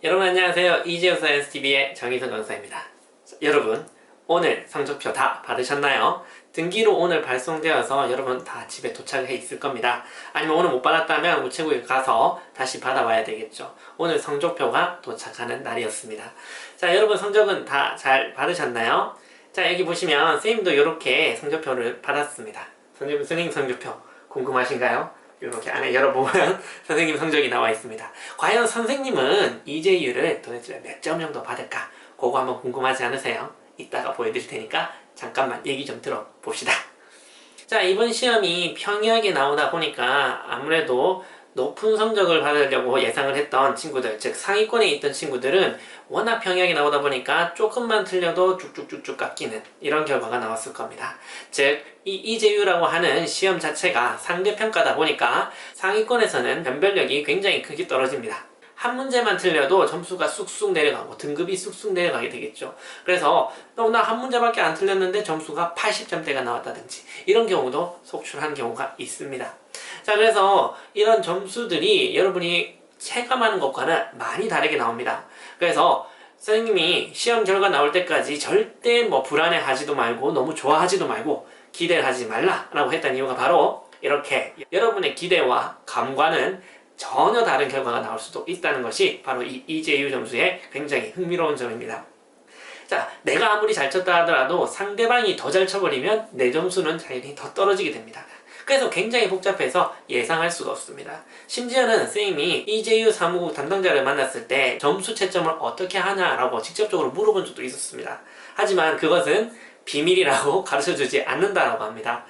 여러분 안녕하세요. 이지우 사이언스TV의 정희선 강사입니다. 여러분 오늘 성적표 다 받으셨나요? 등기로 오늘 발송되어서 여러분 다 집에 도착해 있을 겁니다. 아니면 오늘 못 받았다면 우체국에 가서 다시 받아와야 되겠죠. 오늘 성적표가 도착하는 날이었습니다. 자, 여러분 성적은 다 잘 받으셨나요? 자, 여기 보시면 선생님도 이렇게 성적표를 받았습니다. 선생님 성적표 궁금하신가요? 이렇게 안에 열어보면 선생님 성적이 나와 있습니다. 과연 선생님은 EJU를 도대체 몇 점 정도 받을까? 그거 한번 궁금하지 않으세요? 이따가 보여드릴 테니까 잠깐만 얘기 좀 들어봅시다. 자, 이번 시험이 평이하게 나오다 보니까 아무래도 높은 성적을 받으려고 예상을 했던 친구들, 즉 상위권에 있던 친구들은 워낙 평이하게 나오다 보니까 조금만 틀려도 쭉쭉쭉쭉 깎이는 이런 결과가 나왔을 겁니다. 즉, 이 EJU라고 하는 시험 자체가 상대평가다 보니까 상위권에서는 변별력이 굉장히 크게 떨어집니다. 한 문제만 틀려도 점수가 쑥쑥 내려가고 등급이 쑥쑥 내려가게 되겠죠. 그래서 나 한 문제밖에 안 틀렸는데 점수가 80점대가 나왔다든지 이런 경우도 속출한 경우가 있습니다. 자, 그래서 이런 점수들이 여러분이 체감하는 것과는 많이 다르게 나옵니다. 그래서 선생님이 시험 결과 나올 때까지 절대 불안해하지도 말고 너무 좋아하지도 말고 기대를 하지 말라라고 했던 이유가 바로 이렇게 여러분의 기대와 감과는 전혀 다른 결과가 나올 수도 있다는 것이 바로 이 EJU 점수의 굉장히 흥미로운 점입니다. 자, 내가 아무리 잘 쳤다 하더라도 상대방이 더 잘 쳐버리면 내 점수는 당연히 더 떨어지게 됩니다. 그래서 굉장히 복잡해서 예상할 수가 없습니다. 심지어는 선생님이 EJU 사무국 담당자를 만났을 때 점수 채점을 어떻게 하냐라고 직접적으로 물어본 적도 있었습니다. 하지만 그것은 비밀이라고 가르쳐주지 않는다라고 합니다.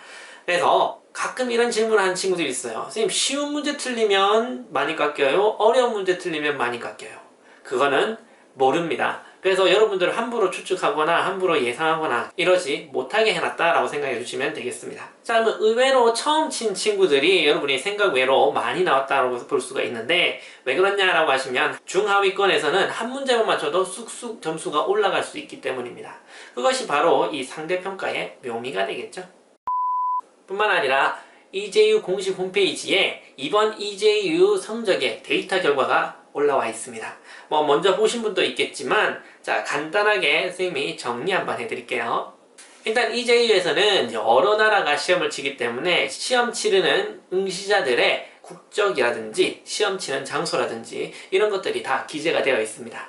그래서 가끔 이런 질문을 하는 친구들이 있어요. 선생님, 쉬운 문제 틀리면 많이 깎여요? 어려운 문제 틀리면 많이 깎여요? 그거는 모릅니다. 그래서 여러분들 함부로 추측하거나 함부로 예상하거나 이러지 못하게 해놨다라고 생각해 주시면 되겠습니다. 자, 그러면 의외로 처음 친 친구들이 여러분이 생각 외로 많이 나왔다고 볼 수가 있는데 왜 그러냐라고 하시면 중하위권에서는 한 문제만 맞춰도 쑥쑥 점수가 올라갈 수 있기 때문입니다. 그것이 바로 이 상대평가의 묘미가 되겠죠. 뿐만 아니라 EJU 공식 홈페이지에 이번 EJU 성적의 데이터 결과가 올라와 있습니다. 먼저 보신 분도 있겠지만 자, 간단하게 선생님이 정리 한번 해드릴게요. 일단 EJU에서는 여러 나라가 시험을 치기 때문에 시험 치르는 응시자들의 국적이라든지 시험 치는 장소라든지 이런 것들이 다 기재가 되어 있습니다.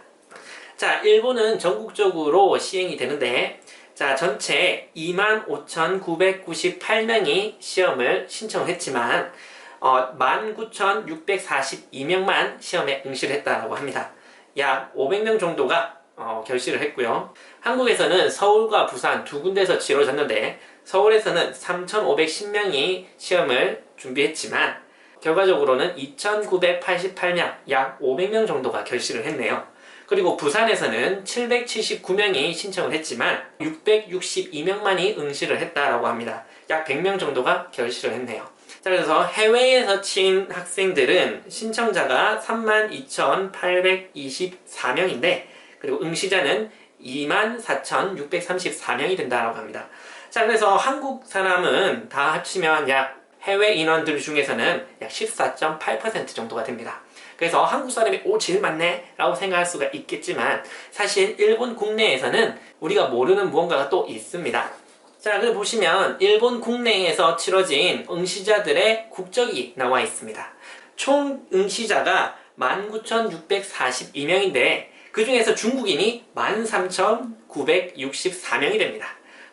자, 일본은 전국적으로 시행이 되는데 자, 전체 25,998명이 시험을 신청을 했지만 19,642명만 시험에 응시를 했다고 합니다. 약 500명 정도가 결시를 했고요. 한국에서는 서울과 부산 두 군데에서 치러졌는데 서울에서는 3,510명이 시험을 준비했지만 결과적으로는 2,988명, 약 500명 정도가 결시를 했네요. 그리고 부산에서는 779명이 신청을 했지만 662명만이 응시를 했다라고 합니다. 약 100명 정도가 결시를 했네요. 자, 그래서 해외에서 친 학생들은 신청자가 32,824명인데 그리고 응시자는 24,634명이 된다라고 합니다. 자, 그래서 한국 사람은 다 합치면 약 해외 인원들 중에서는 약 14.8% 정도가 됩니다. 그래서 한국 사람이 제일 많네 라고 생각할 수가 있겠지만 사실 일본 국내에서는 우리가 모르는 무언가가 또 있습니다. 자, 그리고 보시면 일본 국내에서 치러진 응시자들의 국적이 나와 있습니다. 총 응시자가 19,642명인데 그 중에서 중국인이 13,964명이 됩니다.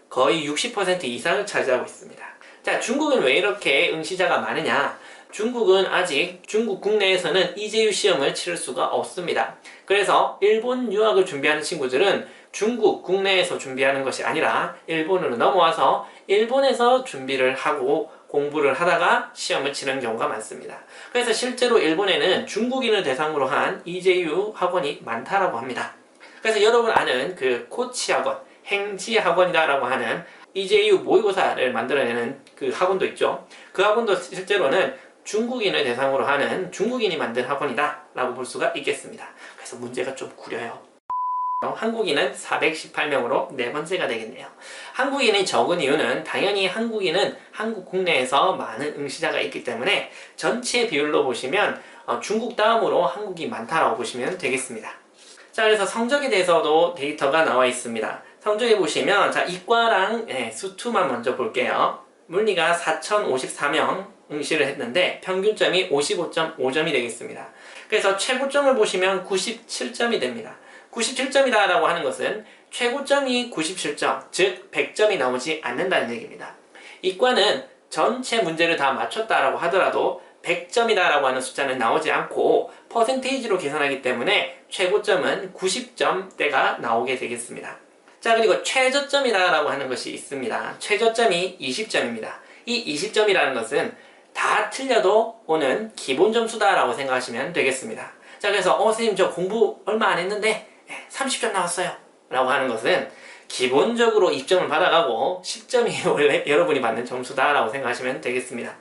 거의 60% 이상을 차지하고 있습니다. 자, 중국은 왜 이렇게 응시자가 많으냐? 중국은 아직 중국 국내에서는 EJU 시험을 치를 수가 없습니다. 그래서 일본 유학을 준비하는 친구들은 중국 국내에서 준비하는 것이 아니라 일본으로 넘어와서 일본에서 준비를 하고 공부를 하다가 시험을 치는 경우가 많습니다. 그래서 실제로 일본에는 중국인을 대상으로 한 EJU 학원이 많다라고 합니다. 그래서 여러분 아는 그 코치 학원, 행지 학원이라고 하는 EJU 모의고사를 만들어내는 그 학원도 있죠. 그 학원도 실제로는 중국인을 대상으로 하는 중국인이 만든 학원이다 라고 볼 수가 있겠습니다. 그래서 문제가 좀 구려요. 한국인은 418명으로 네 번째가 되겠네요. 한국인이 적은 이유는 당연히 한국인은 한국 국내에서 많은 응시자가 있기 때문에 전체 비율로 보시면 중국 다음으로 한국이 많다라고 보시면 되겠습니다. 자, 그래서 성적에 대해서도 데이터가 나와 있습니다. 성적에 보시면 자, 이과랑 수투만 먼저 볼게요. 물리가 4,054명 응시를 했는데 평균점이 55.5점이 되겠습니다. 그래서 최고점을 보시면 97점이 됩니다. 97점이다 라고 하는 것은 최고점이 97점, 즉 100점이 나오지 않는다는 얘기입니다. 이과는 전체 문제를 다 맞췄다라고 하더라도 100점이다 라고 하는 숫자는 나오지 않고 퍼센테이지로 계산하기 때문에 최고점은 90점대가 나오게 되겠습니다. 자, 그리고 최저점이다 라고 하는 것이 있습니다. 최저점이 20점입니다. 이 20점이라는 것은 다 틀려도 오는 기본 점수다 라고 생각하시면 되겠습니다. 자, 그래서 선생님 저 공부 얼마 안 했는데 30점 나왔어요 라고 하는 것은 기본적으로 입점을 받아가고 10점이 원래 여러분이 받는 점수다 라고 생각하시면 되겠습니다.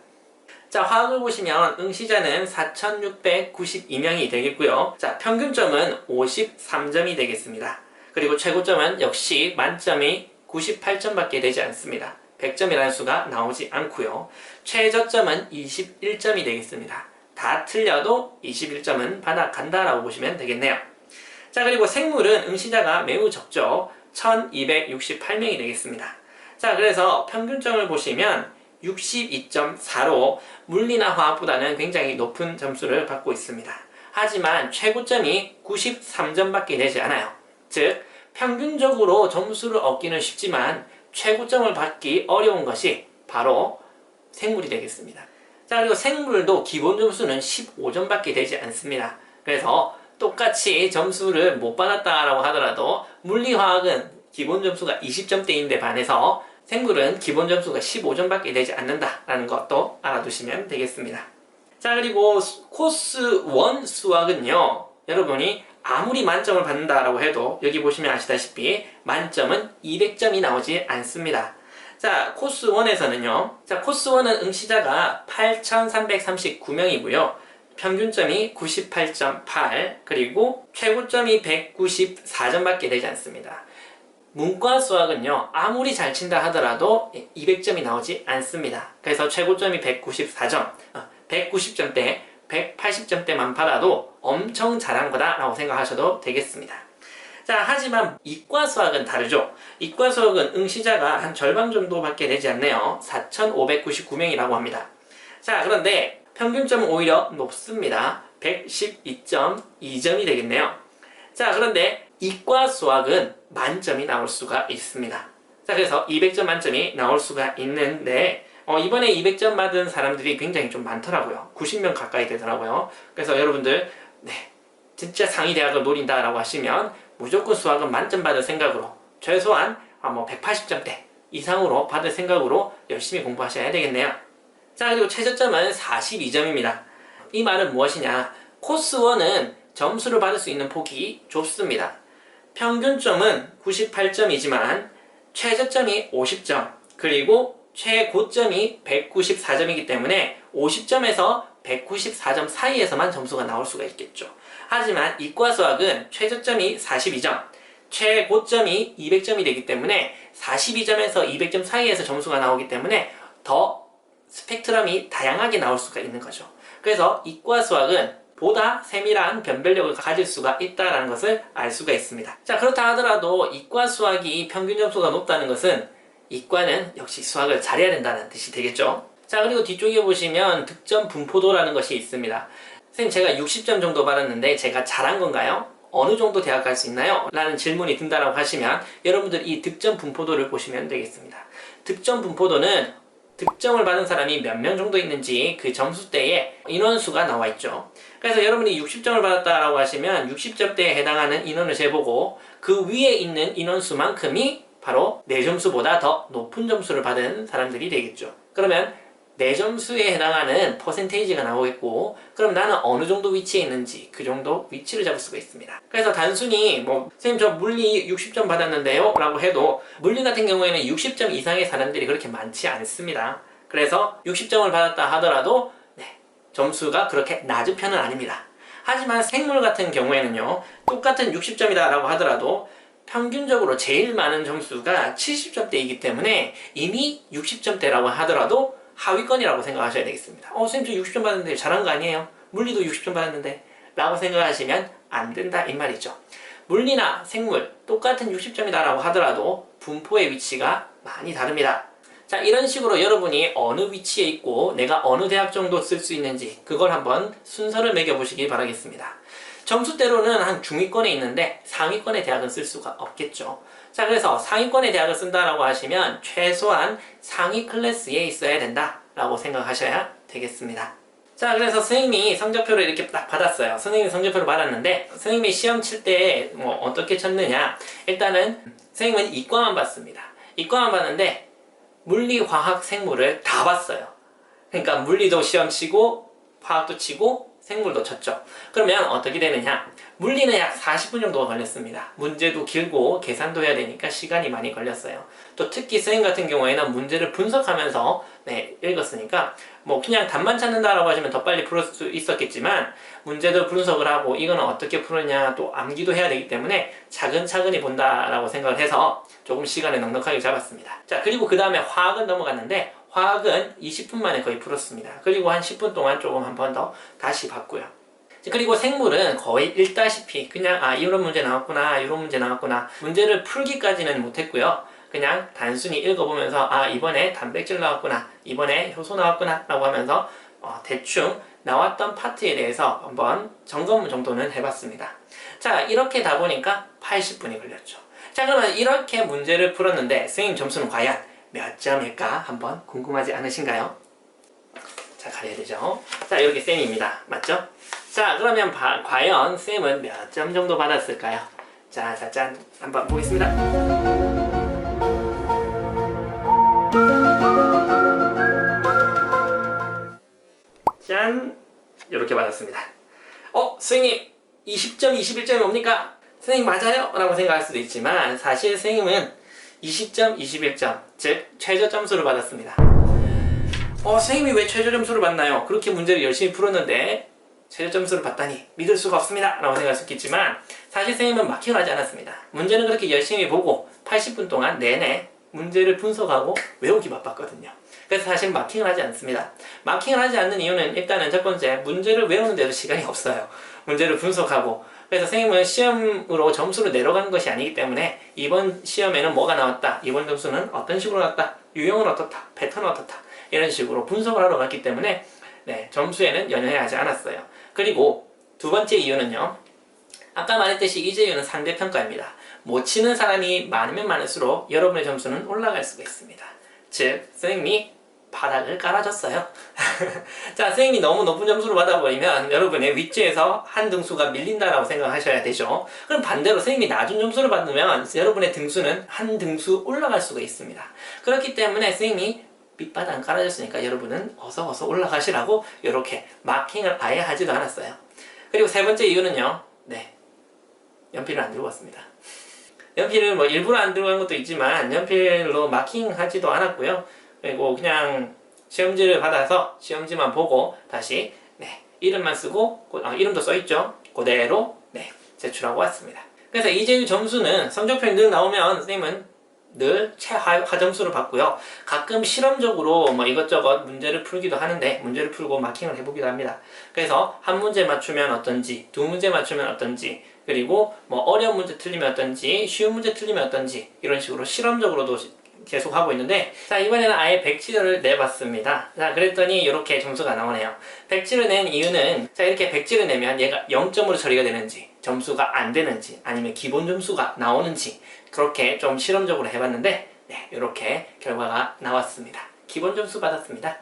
자, 화학을 보시면 응시자는 4,692명이 되겠고요. 자, 평균점은 53점이 되겠습니다. 그리고 최고점은 역시 만점이 98점밖에 되지 않습니다. 100점이라는 수가 나오지 않고요. 최저점은 21점이 되겠습니다. 다 틀려도 21점은 받아간다라고 보시면 되겠네요. 자, 그리고 생물은 응시자가 매우 적죠. 1,268명이 되겠습니다. 자, 그래서 평균점을 보시면 62.4로 물리나 화학보다는 굉장히 높은 점수를 받고 있습니다. 하지만 최고점이 93점밖에 되지 않아요. 즉, 평균적으로 점수를 얻기는 쉽지만 최고점을 받기 어려운 것이 바로 생물이 되겠습니다. 자, 그리고 생물도 기본 점수는 15점밖에 되지 않습니다. 그래서 똑같이 점수를 못 받았다라고 하더라도 물리화학은 기본 점수가 20점대인데 반해서 생물은 기본 점수가 15점밖에 되지 않는다라는 것도 알아두시면 되겠습니다. 자, 그리고 코스 1 수학은요, 여러분이 아무리 만점을 받는다라고 해도 여기 보시면 아시다시피 만점은 200점이 나오지 않습니다. 자, 코스 1에서는요, 자, 코스 1은 응시자가 8,339명이고요. 평균점이 98.8, 그리고 최고점이 194점밖에 되지 않습니다. 문과 수학은요, 아무리 잘 친다 하더라도 200점이 나오지 않습니다. 그래서 최고점이 194점, 190점대, 180점대만 받아도 엄청 잘한 거다라고 생각하셔도 되겠습니다. 자, 하지만 이과 수학은 다르죠. 이과 수학은 응시자가 한 절반 정도밖에 되지 않네요. 4,599명이라고 합니다. 자, 그런데 평균점은 오히려 높습니다. 112.2점이 되겠네요. 자, 그런데 이과 수학은 만점이 나올 수가 있습니다. 자, 그래서 200점 만점이 나올 수가 있는데 이번에 200점 받은 사람들이 굉장히 좀 많더라고요. 90명 가까이 되더라고요. 그래서 여러분들 진짜 상위 대학을 노린다라고 하시면 무조건 수학은 만점 받을 생각으로 최소한 180점대 이상으로 받을 생각으로 열심히 공부하셔야 되겠네요. 자, 그리고 최저점은 42점입니다. 이 말은 무엇이냐? 코스 1은 점수를 받을 수 있는 폭이 좁습니다. 평균점은 98점이지만 최저점이 50점, 그리고 최고점이 194점이기 때문에 50점에서 194점 사이에서만 점수가 나올 수가 있겠죠. 하지만 이과 수학은 최저점이 42점, 최고점이 200점이 되기 때문에 42점에서 200점 사이에서 점수가 나오기 때문에 더 스펙트럼이 다양하게 나올 수가 있는 거죠. 그래서 이과 수학은 보다 세밀한 변별력을 가질 수가 있다는 것을 알 수가 있습니다. 자, 그렇다 하더라도 이과 수학이 평균 점수가 높다는 것은 이과는 역시 수학을 잘해야 된다는 뜻이 되겠죠. 자, 그리고 뒤쪽에 보시면 득점 분포도라는 것이 있습니다. 선생님, 제가 60점 정도 받았는데 제가 잘한 건가요? 어느 정도 대학 갈 수 있나요? 라는 질문이 든다라고 하시면 여러분들 이 득점 분포도를 보시면 되겠습니다. 득점 분포도는 득점을 받은 사람이 몇 명 정도 있는지 그 점수대에 인원수가 나와 있죠. 그래서 여러분이 60점을 받았다라고 하시면 60점대에 해당하는 인원을 재보고 그 위에 있는 인원수만큼이 바로 내 점수보다 더 높은 점수를 받은 사람들이 되겠죠. 그러면 내 점수에 해당하는 퍼센테이지가 나오겠고, 그럼 나는 어느 정도 위치에 있는지 그 정도 위치를 잡을 수가 있습니다. 그래서 단순히 선생님 저 물리 60점 받았는데요 라고 해도 물리 같은 경우에는 60점 이상의 사람들이 그렇게 많지 않습니다. 그래서 60점을 받았다 하더라도 점수가 그렇게 낮은 편은 아닙니다. 하지만 생물 같은 경우에는요, 똑같은 60점이다 라고 하더라도 평균적으로 제일 많은 점수가 70점대이기 때문에 이미 60점대라고 하더라도 하위권이라고 생각하셔야 되겠습니다. 선생님 저 60점 받았는데 잘한 거 아니에요? 물리도 60점 받았는데 라고 생각하시면 안 된다 이 말이죠. 물리나 생물 똑같은 60점이다 라고 하더라도 분포의 위치가 많이 다릅니다. 자, 이런 식으로 여러분이 어느 위치에 있고 내가 어느 대학 정도 쓸 수 있는지 그걸 한번 순서를 매겨보시기 바라겠습니다. 점수대로는 한 중위권에 있는데 상위권의 대학은 쓸 수가 없겠죠. 자, 그래서 상위권의 대학을 쓴다라고 하시면 최소한 상위 클래스에 있어야 된다라고 생각하셔야 되겠습니다. 자, 그래서 선생님이 성적표를 이렇게 딱 받았어요. 선생님이 성적표를 받았는데 선생님이 시험 칠 때 뭐 어떻게 쳤느냐, 일단은 선생님은 이과만 봤습니다. 이과만 봤는데 물리, 화학, 생물을 다 봤어요. 그러니까 물리도 시험 치고 화학도 치고 생물도 쳤죠. 그러면 어떻게 되느냐, 물리는 약 40분 정도가 걸렸습니다. 문제도 길고 계산도 해야 되니까 시간이 많이 걸렸어요. 또 특히 선생님 같은 경우에는 문제를 분석하면서 읽었으니까 뭐 그냥 답만 찾는다라고 하시면 더 빨리 풀을 수 있었겠지만 문제도 분석을 하고 이거는 어떻게 푸느냐 또 암기도 해야 되기 때문에 차근차근히 본다라고 생각을 해서 조금 시간을 넉넉하게 잡았습니다. 자, 그리고 그 다음에 화학은 넘어갔는데 화학은 20분 만에 거의 풀었습니다. 그리고 한 10분 동안 조금 한 번 더 다시 봤고요. 그리고 생물은 거의 읽다시피 그냥 이런 문제 나왔구나 이런 문제 나왔구나, 문제를 풀기까지는 못했고요. 그냥 단순히 읽어보면서 이번에 단백질 나왔구나, 이번에 효소 나왔구나 라고 하면서 대충 나왔던 파트에 대해서 한번 점검 정도는 해봤습니다. 자, 이렇게 다 보니까 80분이 걸렸죠. 자, 그러면 이렇게 문제를 풀었는데 선생님 점수는 과연 몇 점일까 한번 궁금하지 않으신가요? 자, 가려야 되죠. 자, 이렇게 쌤입니다. 맞죠? 자, 그러면 과연 쌤은 몇 점 정도 받았을까요? 자, 짠! 한번 보겠습니다. 짠! 이렇게 받았습니다. 선생님 20점, 21점이 뭡니까? 선생님 맞아요? 라고 생각할 수도 있지만 사실 선생님은 20점, 21점, 즉 최저 점수를 받았습니다. 선생님이 왜 최저 점수를 받나요? 그렇게 문제를 열심히 풀었는데 최저 점수를 받다니 믿을 수가 없습니다 라고 생각할 수 있겠지만 사실 선생님은 마킹을 하지 않았습니다. 문제는 그렇게 열심히 보고 80분 동안 내내 문제를 분석하고 외우기 바빴거든요. 그래서 사실 마킹을 하지 않습니다. 마킹을 하지 않는 이유는 일단은 첫 번째, 문제를 외우는데도 시간이 없어요. 문제를 분석하고. 그래서 선생님은 시험으로 점수를 내려간 것이 아니기 때문에 이번 시험에는 뭐가 나왔다, 이번 점수는 어떤 식으로 나왔다, 유형은 어떻다, 패턴은 어떻다, 이런 식으로 분석을 하러 갔기 때문에 점수에는 연연하지 않았어요. 그리고 두 번째 이유는요, 아까 말했듯이 이재유는 상대평가입니다. 못 치는 사람이 많으면 많을수록 여러분의 점수는 올라갈 수가 있습니다. 즉 선생님이 바닥을 깔아줬어요. 자, 선생님이 너무 높은 점수를 받아버리면 여러분의 윗줄에서 한 등수가 밀린다라고 생각하셔야 되죠. 그럼 반대로 선생님이 낮은 점수를 받으면 여러분의 등수는 한 등수 올라갈 수가 있습니다. 그렇기 때문에 선생님이 밑바닥 깔아줬으니까 여러분은 어서 올라가시라고 이렇게 마킹을 아예 하지도 않았어요. 그리고 세 번째 이유는요, 연필을 안 들고 왔습니다. 연필을 뭐 일부러 안 들고 간 것도 있지만 연필로 마킹하지도 않았고요. 그리고 그냥 시험지를 받아서 시험지만 보고 다시 이름만 쓰고 이름도 써있죠. 그대로 제출하고 왔습니다. 그래서 이재유 점수는 성적표에 늘 나오면 선생님은 늘 최하점수를 받고요. 가끔 실험적으로 뭐 이것저것 문제를 풀기도 하는데 문제를 풀고 마킹을 해보기도 합니다. 그래서 한 문제 맞추면 어떤지, 두 문제 맞추면 어떤지, 그리고 뭐 어려운 문제 틀리면 어떤지, 쉬운 문제 틀리면 어떤지, 이런 식으로 실험적으로도 계속 하고 있는데, 자, 이번에는 아예 백지를 내봤습니다. 자, 그랬더니 이렇게 점수가 나오네요. 백지를 낸 이유는, 자, 이렇게 백지를 내면 얘가 0점으로 처리가 되는지, 점수가 안 되는지, 아니면 기본 점수가 나오는지, 그렇게 좀 실험적으로 해봤는데 이렇게 결과가 나왔습니다. 기본 점수 받았습니다.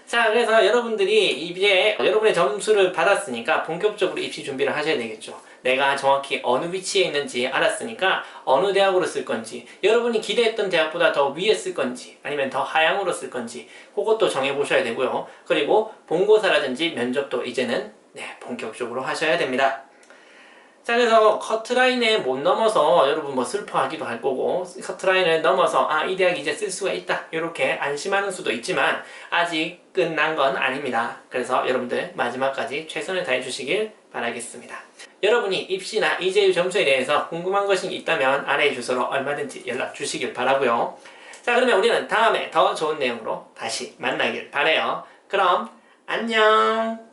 자, 그래서 여러분들이 이제 여러분의 점수를 받았으니까 본격적으로 입시 준비를 하셔야 되겠죠. 내가 정확히 어느 위치에 있는지 알았으니까 어느 대학으로 쓸 건지, 여러분이 기대했던 대학보다 더 위에 쓸 건지 아니면 더 하향으로 쓸 건지 그것도 정해보셔야 되고요. 그리고 본고사라든지 면접도 이제는 본격적으로 하셔야 됩니다. 자, 그래서 커트라인에 못 넘어서 여러분 뭐 슬퍼하기도 할 거고, 커트라인을 넘어서 이 대학 이제 쓸 수가 있다 이렇게 안심하는 수도 있지만 아직 끝난 건 아닙니다. 그래서 여러분들 마지막까지 최선을 다해 주시길 바라겠습니다. 여러분이 입시나 이재유 점수에 대해서 궁금한 것이 있다면 아래의 주소로 얼마든지 연락 주시길 바라고요. 자, 그러면 우리는 다음에 더 좋은 내용으로 다시 만나길 바라요. 그럼 안녕.